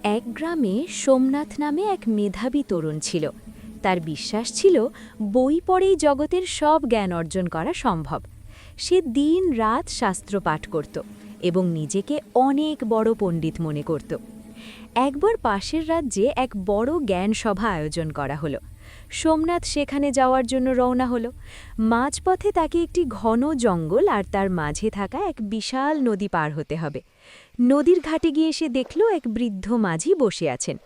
এক গ্রামে সোমনাথ নামে এক মেধাবী তরুণ ছিল। তার বিশ্বাস ছিল বই পড়েই জগতের সব জ্ঞান অর্জন করা সম্ভব। সে দিন রাত শাস্ত্র পাঠ করত এবং নিজেকে অনেক বড় পণ্ডিত মনে করত। একবার পাশের রাজ্যে এক বড় জ্ঞান সভা আয়োজন করা হলো। সোমনাথ সেখানে যাওয়ার জন্য রওনা হলো। মাঝপথে তাকে একটি ঘন জঙ্গল আর তার মাঝে থাকা এক বিশাল নদী পার হতে হবে। নদীর ঘাটে গিয়ে সে দেখল এক বৃদ্ধ মাঝি বসে আছেন।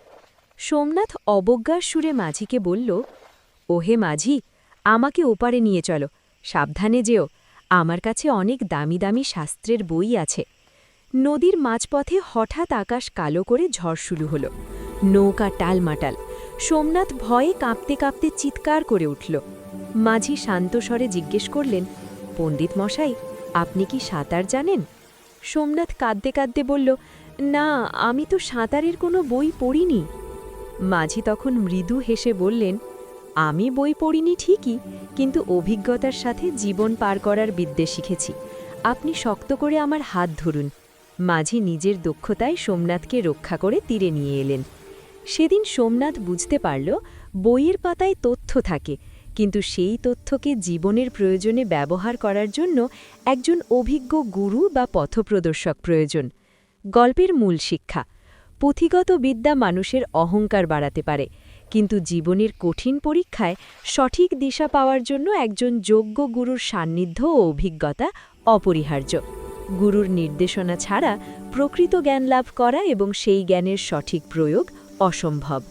সোমনাথ অবজ্ঞার সুরে মাঝিকে বলল, ওহে মাঝি, আমাকে ওপারে নিয়ে চলো, সাবধানে যেও, আমার কাছে অনেক দামি দামি শাস্ত্রের বই আছে। নদীর মাঝপথে হঠাৎ আকাশ কালো করে ঝড় শুরু হলো। নৌকা টালমাটাল। সোমনাথ ভয়ে কাঁপতে কাঁপতে চিৎকার করে উঠল। মাঝি শান্ত স্বরে জিজ্ঞেস করলেন, পণ্ডিত মশাই, আপনি কি সাঁতার জানেন? সোমনাথ কাঁদতে কাঁদতে বলল, না, আমি তো সাঁতারের কোনো বই পড়িনি। মাঝি তখন মৃদু হেসে বললেন, আমি বই পড়িনি ঠিকই, কিন্তু অভিজ্ঞতার সাথে জীবন পার করার বিদ্যে শিখেছি। আপনি শক্ত করে আমার হাত ধরুন। মাঝি নিজের দক্ষতায় সোমনাথকে রক্ষা করে তীরে নিয়ে এলেন। সেদিন সোমনাথ বুঝতে পারল, বইয়ের পাতায় তথ্য থাকে, কিন্তু সেই তথ্যকে জীবনের প্রয়োজনে ব্যবহার করার জন্য একজন অভিজ্ঞ গুরু বা পথপ্রদর্শক প্রয়োজন। গল্পের মূল শিক্ষা: পুঁথিগত বিদ্যা মানুষের অহংকার বাড়াতে পারে, কিন্তু জীবনের কঠিন পরীক্ষায় সঠিক দিশা পাওয়ার জন্য একজন যোগ্য গুরুর সান্নিধ্য ও অভিজ্ঞতা অপরিহার্য। গুরুর নির্দেশনা ছাড়া প্রকৃত জ্ঞান লাভ করা এবং সেই জ্ঞানের সঠিক প্রয়োগ অসম্ভব।